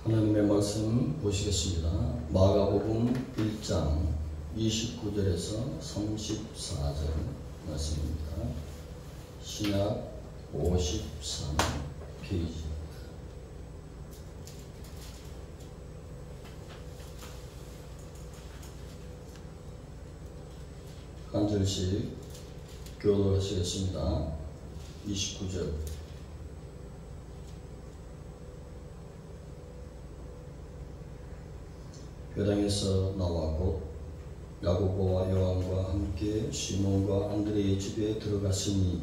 하나님의 말씀 보시겠습니다. 마가복음 1장 29절에서 34절 말씀입니다. 신약 53페이지. 한 절씩 교독하시겠습니다. 29절. 회당에서 나와 곧 야고보와 요한과 함께 시몬과 안드레의 집에 들어갔으니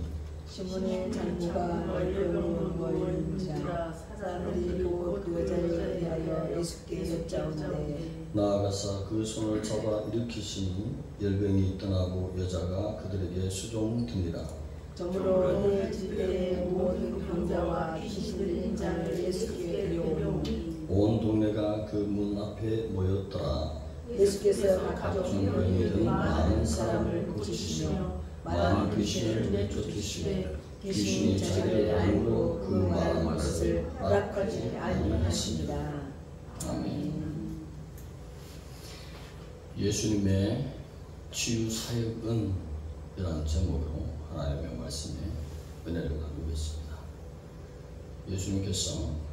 시몬의 장모가 얼병으로 모인 자 사람들이 곧 그 여자에 대하여 예수께 여짜오는데 나아가사 그 손을 잡아 일으키시니 열병이 떠나고 여자가 그들에게 수종드니라. 저물어 그 집에 모든 병자와 귀신 들린 자를 예수께 데려오니 온 동네가 그 문 앞에 모였더라. 예수께서 각종 병이든 많은 사람을 고치시며 많은 귀신을 내쫓으시되 귀신이 자기를 알므로 그 말한 것을 허락하지 아니하십니다. 아멘. 예수님의 치유 사역은 이라는 제목으로 하나님의 말씀에 은혜를 나누고 있습니다. 예수님께서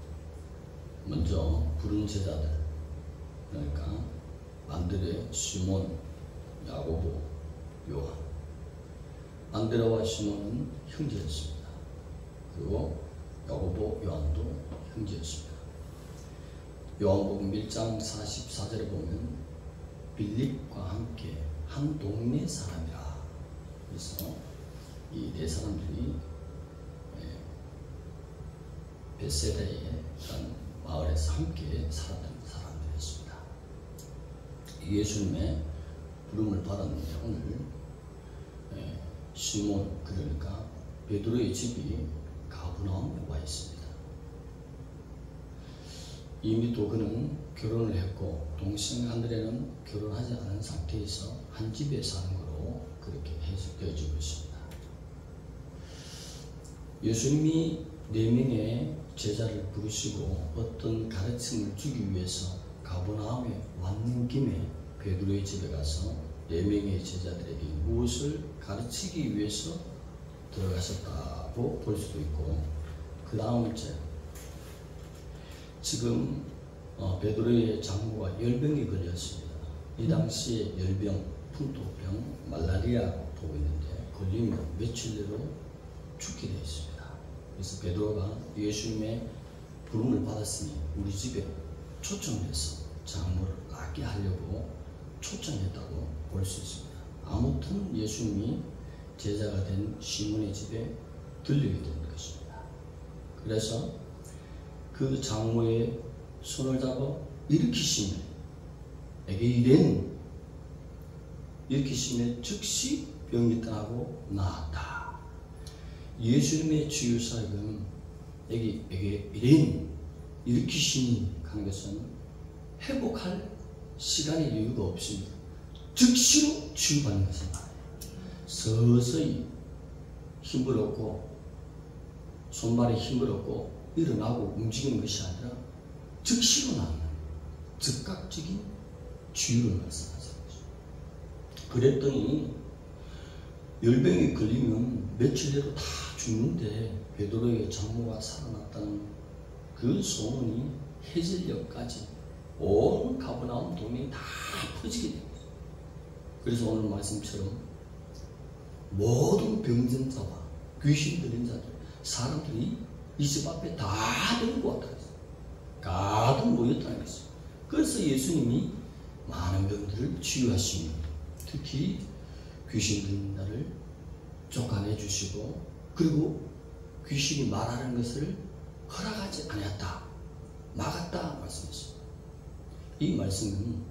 먼저 부른 제자들, 그러니까 안드레, 시몬, 야고보, 요한. 안드레와 시몬은 형제였습니다. 그리고 야고보, 요한도 형제였습니다. 요한복음 1장 44절에 보면 빌립과 함께 한 동네 사람이라. 그래서 이 네 사람들이 베세다의 마을에서 함께 살았던 사람들이었습니다. 예수님의 부름을 받았는데 오늘 시몬, 그러니까 베드로의 집이 가버나움에 와 있습니다. 이미 또 그는 결혼을 했고 동생 안드레는 결혼하지 않은 상태에서 한 집에 사는 것으로 그렇게 해석되어지고 있습니다. 예수님이 4명의 제자를 부르시고 어떤 가르침을 주기 위해서 가버나움에 왔는 김에 베드로의 집에 가서 4명의 제자들에게 무엇을 가르치기 위해서 들어가셨다고 볼 수도 있고, 그 다음째 지금 베드로의 장모가 열병이 걸렸습니다. 이 당시에 열병, 풍토병, 말라리아 보고 있는데 걸리면 며칠 내로 죽게 되어 있습니다. 그래서 베드로가 예수님의 부름을 받았으니 우리 집에 초청해서 장모를 낫게 하려고 초청했다고 볼 수 있습니다. 아무튼 예수님이 제자가 된 시몬의 집에 들리게 된 것입니다. 그래서 그 장모의 손을 잡아 일으키시면 에게 이른 일으키시면 즉시 병이 떠나고 나았다. 예수님의 치유사역은 에게 이른 일으키시니 하는 것은 회복할 시간의 여유가 없습니다. 즉시로 치유받는 것은 서서히 힘을 얻고 손발에 힘을 얻고 일어나고 움직이는 것이 아니라 즉시로 나는 즉각적인 치유를 말씀하시는 거죠. 그랬더니 열병이 걸리면 며칠 내로 다 죽는데 베드로의 장모가 살아났다는 그 소문이 해질녘까지 온 가버나움 동네에 다 퍼지게 됩니다. 그래서 오늘 말씀처럼 모든 병전자와 귀신 들린 자들, 사람들이 이 집 앞에 다 들고 왔다는 것입니다. 가득 모였다는 것입니다. 그래서 예수님이 많은 병들을 치유하시니 특히 귀신 들린 자를 쫓아내 주시고, 그리고 귀신이 말하는 것을 허락하지 아니었다, 막았다 말씀했습니다. 이 말씀은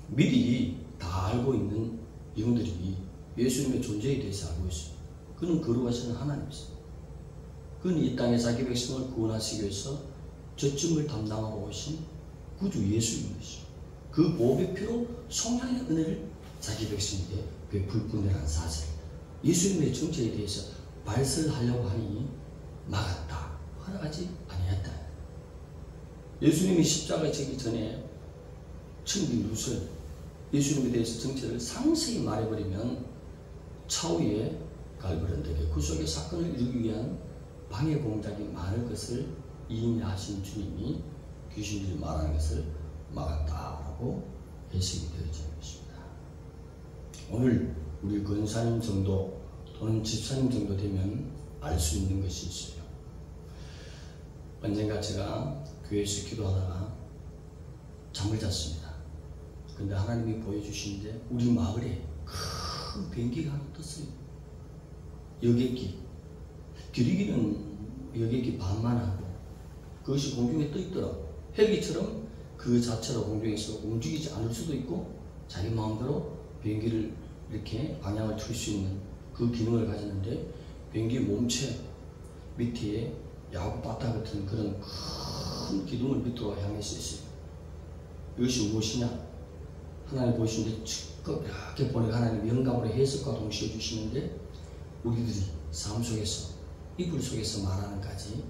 미리 다 알고 있는 영들이 예수님의 존재에 대해서 알고 있습니다. 그는 거룩하신 하나님이십니다. 그는 이 땅에 자기 백성을 구원하시기 위해서 젖짐을 담당하고 오신 구주 예수님이십니다. 그 보배 피로 성령의 은혜를 자기 백성에게 베풀 뿐이라는 사실, 예수님의 정체에 대해서 발설하려고 하니 막았다, 허락하지 아니했다. 예수님이 십자가에 지기 전에 천기 누설, 예수님에 대해서 정체를 상세히 말해버리면 차후에 갈보련되게 구속의 사건을 이루기 위한 방해 공작이 많을 것을 이미 아신 주님이 귀신들이 말하는 것을 막았다라고 해석이 되어지는 것입니다. 오늘 우리 권사님 정도 또는 집사님 정도 되면 알 수 있는 것이 있어요. 언젠가 제가 교회에서 기도하다가 잠을 잤습니다. 근데 하나님이 보여주시는데 우리 마을에 큰 비행기가 하나 떴어요. 여객기. 기리기는 여객기 반만 하고 그것이 공중에 떠 있더라고. 헬기처럼 그 자체로 공중에서 움직이지 않을 수도 있고 자기 마음대로 비행기를 이렇게 방향을 틀 수 있는 그 기능을 가졌는데 비행기 몸체 밑에 야구 바타 같은 그런 큰 기둥을 밑으로 향해서 있어요. 이것이 무엇이냐? 하나님 보시는데 이렇게 보니까 하나님 영감으로 해석과 동시에 주시는데 우리들이 삶 속에서 이불 속에서 말하는 까지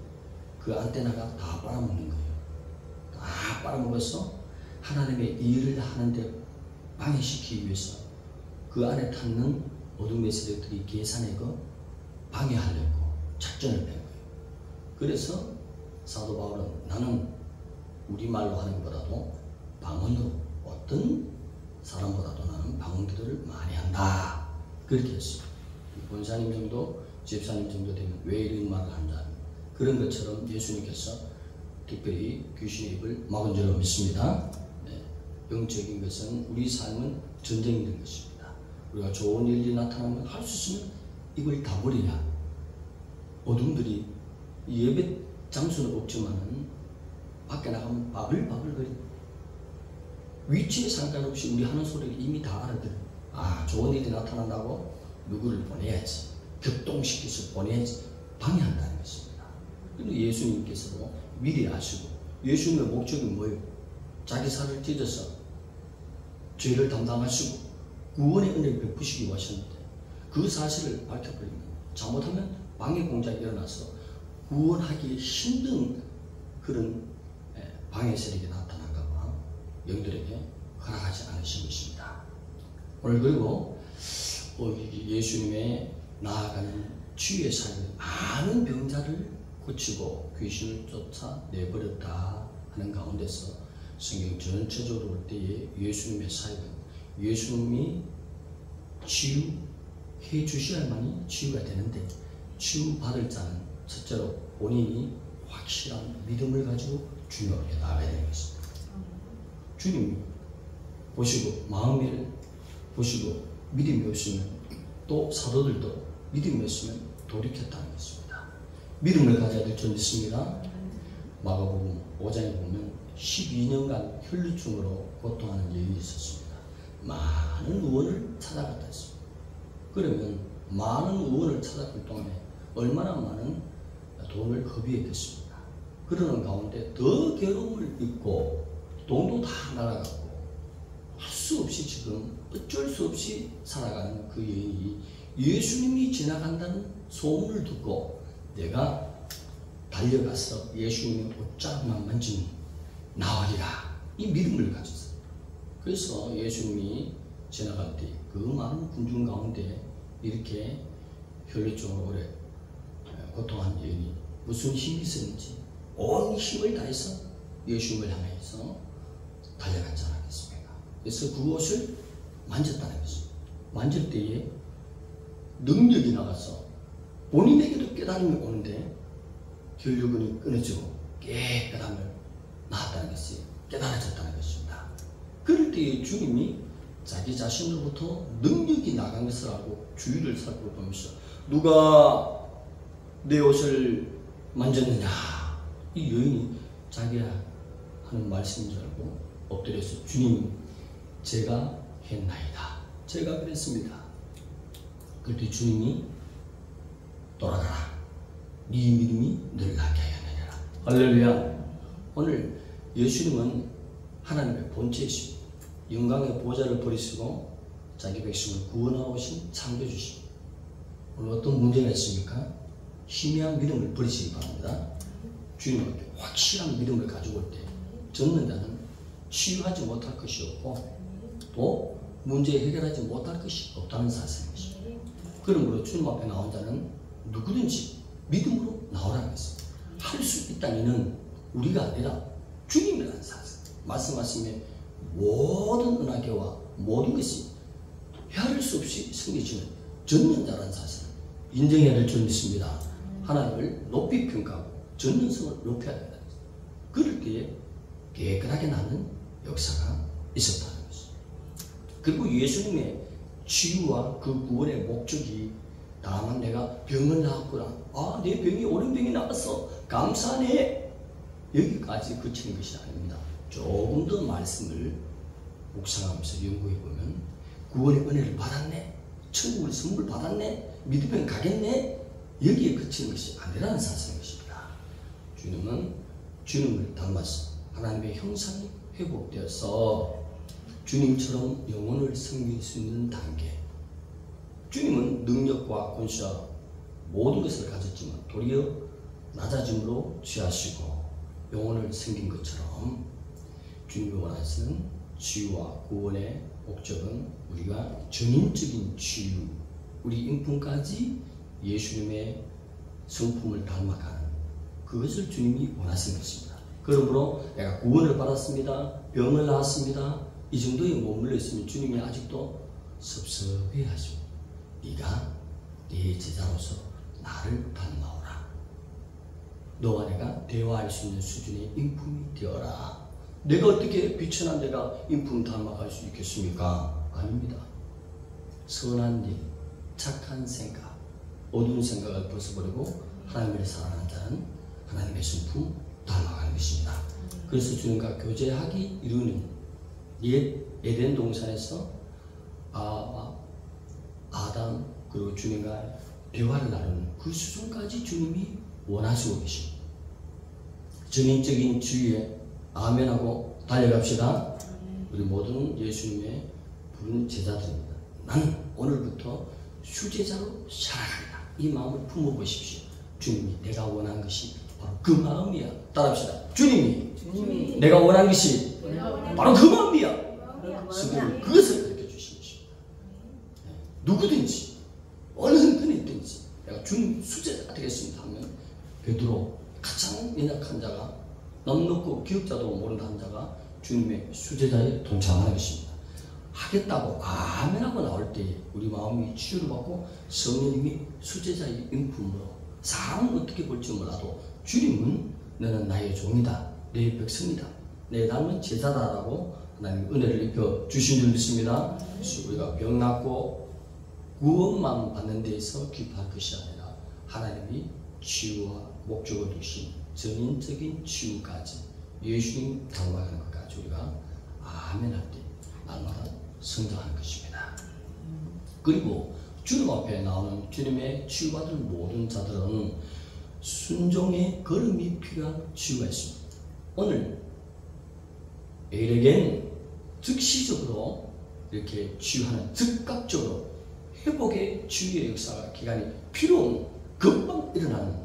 그 안테나가 다 빨아먹는 거예요. 다 빨아먹어서 하나님의 일을 하는데 방해시키기 위해서 그 안에 탔는 어둠의 세력들이 계산하고 방해하려고 작전을 뺀 거예요. 그래서 사도 바울은 나는 우리말로 하는 것보다도 방언으로 어떤 사람보다도 나는 방언기도를 많이 한다. 그렇게 했어요. 권사님 정도, 집사님 정도 되면 왜 이런 말을 한다. 그런 것처럼 예수님께서 특별히 귀신의 입을 막은 줄로 믿습니다. 네. 영적인 것은 우리 삶은 전쟁이 된 것입니다. 우리가 좋은 일이 나타나면 할 수 있으면 입을 다물어야 어둠들이 예배 장소는 없지만은 밖에 나가면 바글바글거리고 위치에 상관없이 우리 하는 소리를 이미 다 알아들어요. 아, 좋은 일이 나타난다고 누구를 보내야지, 격동시켜서 보내야지 방해한다는 것입니다. 그런데 예수님께서도 미리 아시고 예수님의 목적이 뭐예요? 자기 살을 찢어서 죄를 담당하시고 구원의 은혜를 베푸시기 위하셨는데 그 사실을 밝혀버리면 잘못하면 방해 공작이 일어나서 구원하기 힘든 그런 방해 세력이 나타날까봐 영들에게 허락하지 않으신 것입니다. 오늘 그리고 예수님의 나아가는 치유의 사역은 많은 병자를 고치고 귀신을 쫓아내버렸다 하는 가운데서 성경 전체적으로 볼 때에 예수님의 사역은 예수님이 치유해 주셔야만이 치유가 되는데 치유받을 자는 첫째로 본인이 확실한 믿음을 가지고 주님 앞에 나가야 되는 것입니다. 주님 보시고 마음을 보시고 믿음이 없으면 또 사도들도 믿음이 없으면 돌이켰다는 것입니다. 믿음을 가져야 될 줄 믿습니다. 마가복음 5장에 보면 12년간 혈루증으로 고통하는 여인이 있었습니다. 많은 의원을 찾아갔다 했습니다. 그러면 많은 의원을 찾아갈 동안에 얼마나 많은 돈을 허비했겠습니다. 그러는 가운데 더 괴로움을 입고 돈도 다 날아갔고 할 수 없이 지금 어쩔 수 없이 살아가는 그 여인이 예수님이 지나간다는 소문을 듣고 내가 달려가서 예수님의 옷자락만 만지면 나으리라 이 믿음을 가졌어요. 그래서 예수님이 지나갈 때 그 많은 군중 가운데 이렇게 혈루증으로 오래 고통한 여인이 무슨 힘이 있었는지 온 힘을 다해서 예수님을 향해서 달려갔지 않았겠습니까? 그래서 그 옷을 만졌다는 것입니다. 만질 때에 능력이 나가서 본인에게도 깨달음이 오는데 혈류근이 끊어지고 깨끗함을 나았다는 것이 깨달아졌다는 것입니다. 그럴 때에 주님이 자기 자신으로부터 능력이 나간 것을 알고 주위를 살펴보면서 누가 내 옷을 만졌느냐 이 여인이 자기가 하는 말씀인 줄 알고 엎드려서 주님 제가 했나이다. 제가 그랬습니다. 그때 주님이 돌아가라. 네 믿음이 늘 나게 하느니라. 할렐루야. 오늘 예수님은 하나님의 본체이십니다. 영광의 보좌를 버리시고 자기 백성을 구원하오신 창조주십니다. 오늘 어떤 문제가 있습니까? 희미한 믿음을 버리시기 바랍니다. 주님 앞에 확실한 믿음을 가지고 올 때 젖는 자는 치유하지 못할 것이 없고 또 문제 해결하지 못할 것이 없다는 사실인 것입니다. 그러므로 주님 앞에 나온 자는 누구든지 믿음으로 나오라는 것입니다. 할 수 있다는 이는 우리가 아니라 주님이라는 사실. 말씀하시면 모든 은하계와 모든 것이 헤아릴 수 없이 생기시는 전능자라는 사실을 인정해야 될 줄 믿습니다. 하나님을 높이 평가하고 전능성을 높여야 된다. 그럴 때에 깨끗하게 나는 역사가 있었다는 것입니다. 그리고 예수님의 치유와 그 구원의 목적이 다만 내가 병을 나았구나, 내 병이 오랜 병이 나았어, 감사하네, 여기까지 그치는 것이 아닙니다. 조금 더 말씀을 묵상하면서 연구해보면 구원의 은혜를 받았네, 천국을 선물 받았네, 믿으면 가겠네, 여기에 그치는 것이 아니라는 사실인 것입니다. 주님은 주님을 닮아서 하나님의 형상이 회복되어서 주님처럼 영혼을 섬길 수 있는 단계. 주님은 능력과 권세와 모든 것을 가졌지만 도리어 낮아짐으로 취하시고 영혼을 섬긴 것처럼 주님이 원하시는 치유와 구원의 목적은 우리가 전인적인 치유, 우리 인품까지 예수님의 성품을 닮아가는 그것을 주님이 원하시는 것입니다. 그러므로 내가 구원을 받았습니다, 병을 나았습니다, 이 정도에 머물러 있으면 주님이 아직도 섭섭해 하시고 네가 네 제자로서 나를 닮아오라. 너와 내가 대화할 수 있는 수준의 인품이 되어라. 내가 어떻게 비천한 내가 인품 닮아갈 수 있겠습니까? 아닙니다. 선한 일, 착한 생각, 어두운 생각을 벗어버리고 하나님을 사랑하는 자는 하나님의 성품 닮아가는 것입니다. 그래서 주님과 교제하기 이루는 옛 에덴 동산에서 아담 그리고 주님과 대화를 나누는 그 수준까지 주님이 원하시고 계십니다. 전인적인 주의에 아멘하고 달려갑시다. 우리 모두는 예수님의 부른 제자들입니다. 나는 오늘부터 수제자로 살아가리라. 이 마음을 품어보십시오. 주님이 내가 원하는 것이 바로 그 마음이야. 따라합시다. 주님이 내가 원하는 것이 바로 그 마음이야. 성경은 그것을 가르쳐 주신 것입니다. 누구든지 어느 형편에 있든지 내가 주님 수제자가 되겠습니다 하면 베드로 가장 연약한 자가 넉넉고 기억자도 모른다는 자가 주님의 수제자에 동참하는 것입니다. 하겠다고 아멘하고 나올 때에 우리 마음이 치유를 받고 성령님이 수제자의 인품으로 사람은 어떻게 볼지 몰라도 주님은 너는 나의 종이다, 내 백성이다, 내 닮은 제자다라고 하나님 은혜를 입혀 주신 줄 믿습니다. 우리가 병 낫고 구원만 받는 데에서 기뻐할 것이 아니라 하나님이 치유와 목적을 두신 전인적인 치유까지 예수님 닮아가는 것까지 우리가 아멘할 때 날마다 성장하는 것입니다. 그리고 주님 앞에 나오는 주님의 치유받을 모든 자들은 순종의 걸음이 필요한 치유가 있습니다. 오늘 에일에겐 즉시적으로 이렇게 치유하는, 즉각적으로 회복의 치유의 역사가 기간이 필요한, 금방 일어나는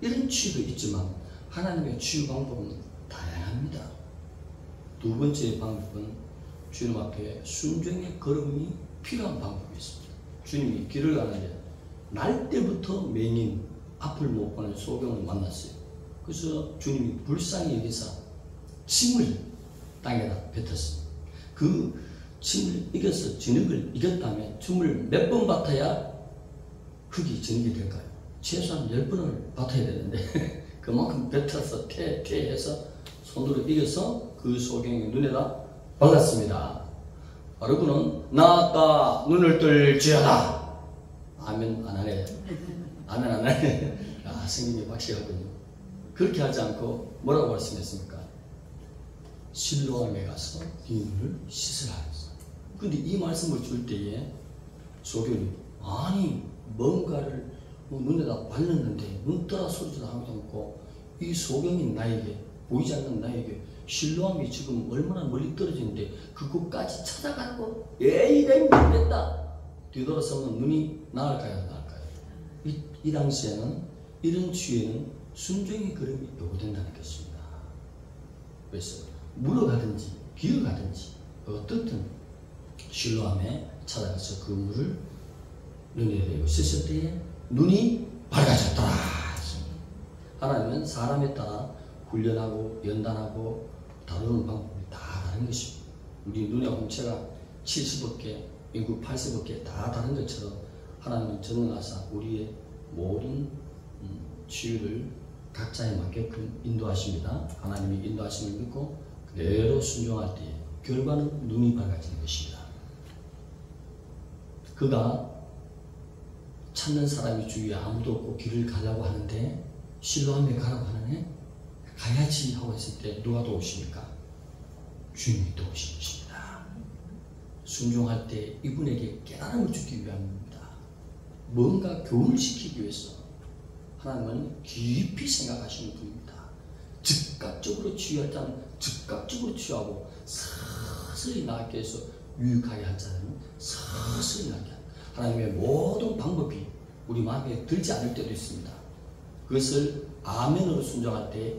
이런 치유도 있지만 하나님의 치유 방법은 다양합니다. 두 번째 방법은 주님 앞에 순종의 걸음이 필요한 방법이 있습니다. 주님이 길을 가는데 날 때부터 맹인, 앞을 못 보는 소경을 만났어요. 그래서 주님이 불쌍히 여기사 침을 땅에다 뱉었습니다. 그 침을 이겨서 진흙을 이겼다면 침을 몇 번 뱉어야 흙이 진흙이 될까요? 최소한 10번을 뱉어야 되는데 그만큼 뱉어서 퇴해서 손으로 이겨서 그 소경의 눈에다 발랐습니다. 바로 그는 나았다, 눈을 뜰지어다. 아멘 안 하네. 아멘 안 하네. 성경이 확실하군요. 그렇게 하지 않고 뭐라고 말씀했습니까? 실로암에 가서 네 눈을 씻으라 했어요. 근데 이 말씀을 줄 때에 소경이 아니 뭔가를 눈에다 발랐는데 눈 떠라 소리도 하지도 않고 이 소경인 나에게, 보이지 않는 나에게 실로암이 지금 얼마나 멀리 떨어지는데 그곳까지 찾아가고 에이랭 못됐다. 뒤돌아서면 눈이 나을까요 안 나을까요? 이 당시에는 이런 치유에는 순종의 걸음이 요구된다는 것입니다. 그래서 물어가든지 기어가든지 어떻든 실로암에 찾아가서 그 물을 눈에 대고 씻을 때에 눈이 밝아졌더라. 하나님은 사람에 따라 훈련하고 연단하고 다루는 방법이 다 다른 것입니다. 우리 눈의 홍채가 70억 인구 80억 다 다른 것처럼 하나님은 전능하사 우리의 모든 치유를 각자에 맞게끔 인도하십니다. 하나님이 인도하심을 믿고 그대로 순종할 때에 결과는 눈이 밝아지는 것입니다. 그가 찾는 사람이 주위에 아무도 없고 길을 가려고 하는데 실로암에 가라고 하는데 가야지 하고 했을 때 누가 도우십니까? 주님이 도우신 것입니다. 순종할 때 이분에게 깨달음을 주기 위함입니다. 뭔가 교훈을 시키기 위해서 하나님은 깊이 생각하시는 분입니다. 즉각적으로 치유할 자는 즉각적으로 치유하고 서서히 나게 해서 유익하게 할 자는 서서히 나게 합니다. 하나님의 모든 방법이 우리 마음에 들지 않을 때도 있습니다. 그것을 아멘으로 순종할 때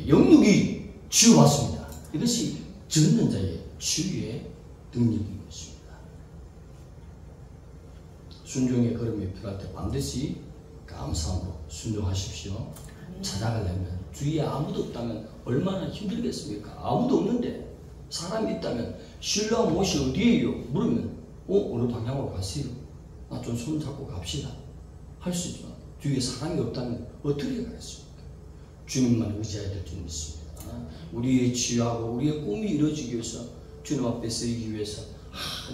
영육이 치유받습니다. 이것이 듣는 자의 치유의 능력인 것입니다. 순종의 걸음이 필요할 때 반드시 감사함으로 순종하십시오. 찾아가려면 주위에 아무도 없다면 얼마나 힘들겠습니까? 아무도 없는데 사람이 있다면 실로암 못이 어디에요? 물으면 어느 방향으로 가세요? 좀 손 잡고 갑시다. 할 수 있지만 주위에 사람이 없다면 어떻게 가겠습니까? 주님만 의지해야 될 줄 믿습니다. 우리의 치유하고 우리의 꿈이 이루어지기 위해서 주님 앞에 쓰이기 위해서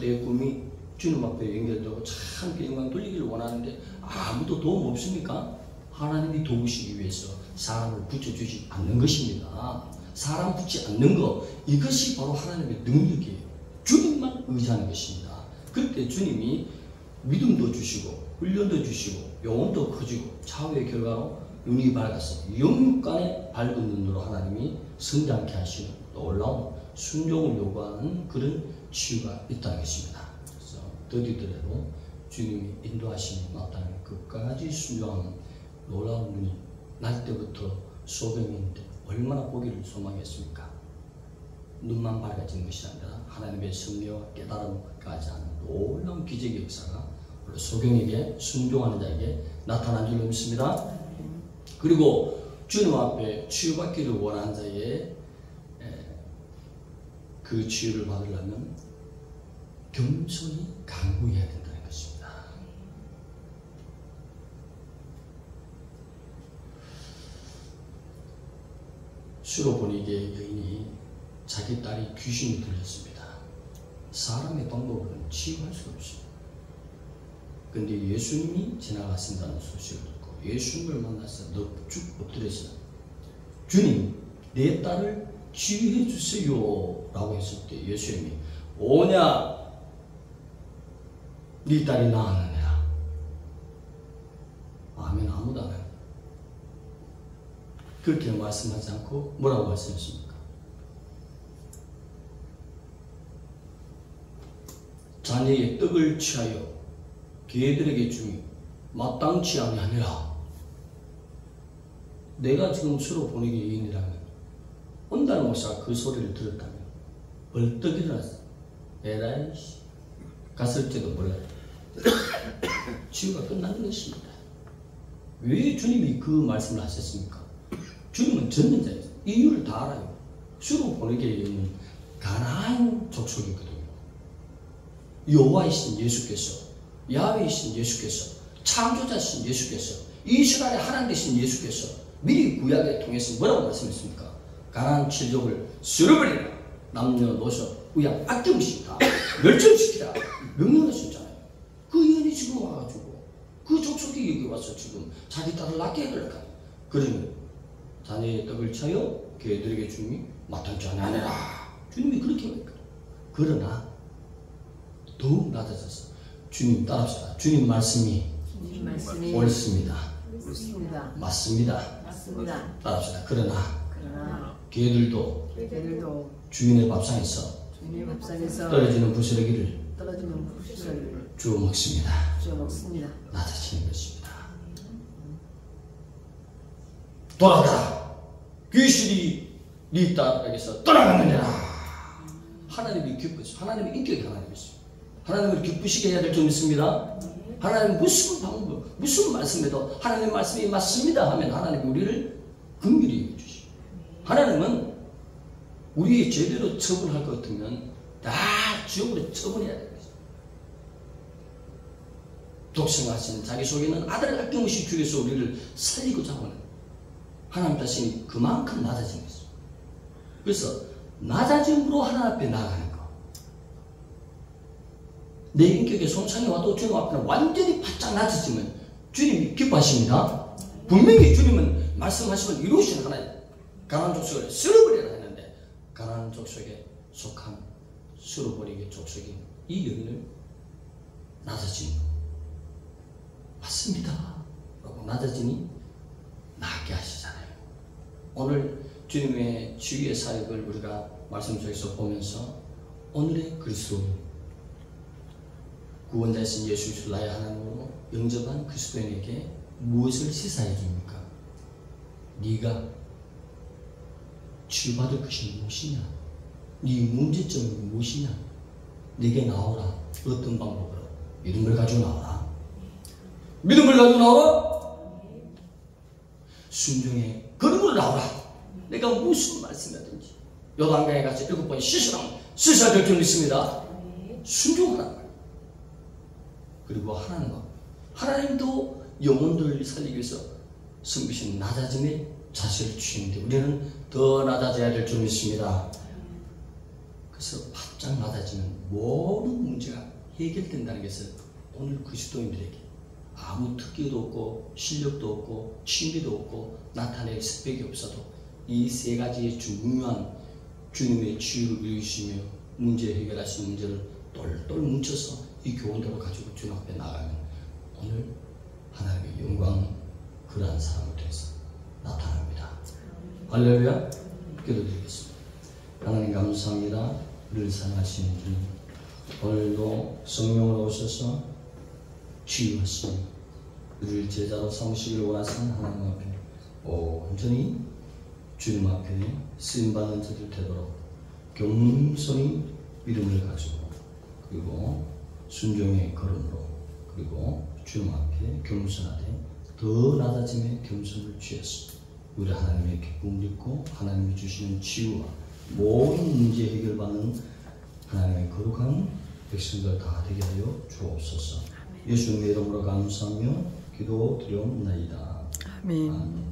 내 꿈이 주님 앞에 연결되고 참 영광 돌리기를 원하는데 아무도 도움 없습니까? 하나님이 도우시기 위해서 사람을 붙여주지 않는 것입니다. 사람 붙지 않는 것, 이것이 바로 하나님의 능력이에요. 주님만 의지하는 것입니다. 그때 주님이 믿음도 주시고 훈련도 주시고 영혼도 커지고 차후의 결과로 눈이 밝아서 영육간의 밝은 눈으로 하나님이 성장케 하시는 놀라운 순종을 요구하는 그런 치유가 있다는 것입니다. 그래서 더디더라도 주님이 인도하시는 마땅히 끝까지 순종하는 놀라운 눈이 날 때부터 소경인데 얼마나 보기를 소망했습니까? 눈만 밝아지는 것이 아니라 하나님의 섭리와 깨달음까지 하는 놀라운 기적의 역사가 소경에게 순종하는 자에게 나타난 줄 믿습니다. 그리고 주님 앞에 치유받기를 원하는 자의 그 치유를 받으려면 겸손히 간구해야 된다는 것입니다. 수로보니게 여인이 자기 딸이 귀신이 들렸습니다. 사람의 방법으로는 치유할 수가 없습니다. 근데 예수님이 지나가신다는 소식을 듣고 예수님을 만나서 넙죽 엎드려서 주님, 내 딸을 치유해 주세요 라고 했을 때 예수님이 오냐, 네 딸이 나았느냐? 아멘. 아무도 안 해요. 그렇게 말씀하지 않고 뭐라고 말씀했습니까? 자녀의 떡을 취하여 개들에게 주니 마땅치 아니하니라. 내가 지금 수로 보내기 여인이라면 온달 목사가 그 소리를 들었다면 벌떡 일어났어. 에라이 갔을지도 몰라요. 치유가 끝나는 것입니다. 왜 주님이 그 말씀을 하셨습니까? 주님은 전능자예요. 이유를 다 알아요. 수로 보내기에 있는 가나안 족속이거든요. 여호와이신 예수께서, 야훼이신 예수께서, 창조자신 예수께서, 이스라엘의 하나님 되신 예수께서 미리 구약에 통해서 뭐라고 말씀했습니까? 가나안 칠족을 쓸어버리라. 남녀노소 우양 아낌없이 다 멸종시키라 명령하셨잖아요. 그 여인이 지금 와가지고 그 족속이 여기 와서 지금 자기 딸을 낳게 해달까? 그러면 자녀의 떡을 차여 개들에게 주님이 마땅치 아니하니라. 주님이 그렇게 말했거든요. 그러나 더욱 낮아져서 주님 따라합시다. 주님 말씀이 옳습니다. 맞습니다. 따라합시다. 그러나 개들도 주인의 밥상에서 떨어지는 부스러기를 주워 먹습니다. 낮아지는 것입니다. 돌아가라. 귀신이 네 딸에게서 떠나갔느니라. 하나님이 기쁘죠. 하나님의 인격이 하나님이죠. 하나님을 기쁘시게 해야 될 줄 믿습니다. 하나님 무슨 방법, 무슨 말씀에도 하나님 말씀이 맞습니다 하면 하나님이 우리를 긍휼히 여겨주시고, 하나님은 우리의 죄대로 처분할 것 같으면 다 지옥으로 처분해야 됩니다. 독생하신 자기 속에 있는 아들을 아낌없이 주께서 우리를 살리고자 하는 하나님 자신이 그만큼 낮아진 것입니다. 그래서 낮아짐으로 하나님 앞에 나아가는 것. 내 인격에 손상이 와도 주님 앞에는 완전히 바짝 낮아지면 주님이 기뻐하십니다. 분명히 주님은 말씀하시면 이루시는 하나님, 가나안 족속을 쓸어버리라 했는데 가나안 족속에 속한 쓸어버리게 족속인 이 여인을 낮아지는 것 맞습니다 라고 낮아지니 낫게 하시잖아요. 오늘 주님의 치유의 사역을 우리가 말씀 속에서 보면서 오늘의 그리스도인, 구원자이신 예수 그리스도 나의 하나님으로 영접한 그리스도인에게 무엇을 시사해 줍니까? 네가 치유받을 것이 무엇이냐? 네 문제점이 무엇이냐? 네게 나오라. 어떤 방법으로? 믿음을 가지고 나오라. 믿음을 가지고 나오라. 순종의 걸음으로 나오라. 내가 무슨 말씀이라든지 요단강에 가서 7번 씻으라면 씻어야 될 줄 믿습니다. 순종하라는 거예요. 그리고 하나님도 영혼들을 살리기 위해서 섬기신 낮아짐의 자세를 취했는데 우리는 더 낮아져야 될 줄 믿습니다. 그래서 바짝 낮아지면 모든 문제가 해결된다는 것을 오늘 그리스도인들에게 아무 특기도 없고 실력도 없고 취미도 없고 나타낼 스펙이 없어도 이 세 가지의 중요한 주님의 치유를 이루시며 문제 해결하신 문제를 똘똘 뭉쳐서 이 교훈대로 가지고 주님 앞에 나가면 오늘 하나님의 영광 그러한 사람을 통해서 나타납니다. 할렐루야. 기도드리겠습니다. 하나님 감사합니다. 우리를 사랑하시는 주님, 오늘도 성령으로 오셔서 치유하시니 우리를 제자로 삼으시기를 원하시는 하나님 앞에 온전히 주님 앞에 쓰임받는 자들 되도록 겸손히 믿음을 가지고 그리고 순종의 걸음으로 그리고 주님 앞에 겸손하되 더 낮아짐의 겸손을 취했습니다. 우리 하나님의 기쁨을 입고 하나님이 주시는 치유와 모든 문제 해결받는 하나님의 거룩한 백성들 다 되게 하여 주옵소서. 예수님의 이름으로 감사하며 기도드리옵나이다. 아멘.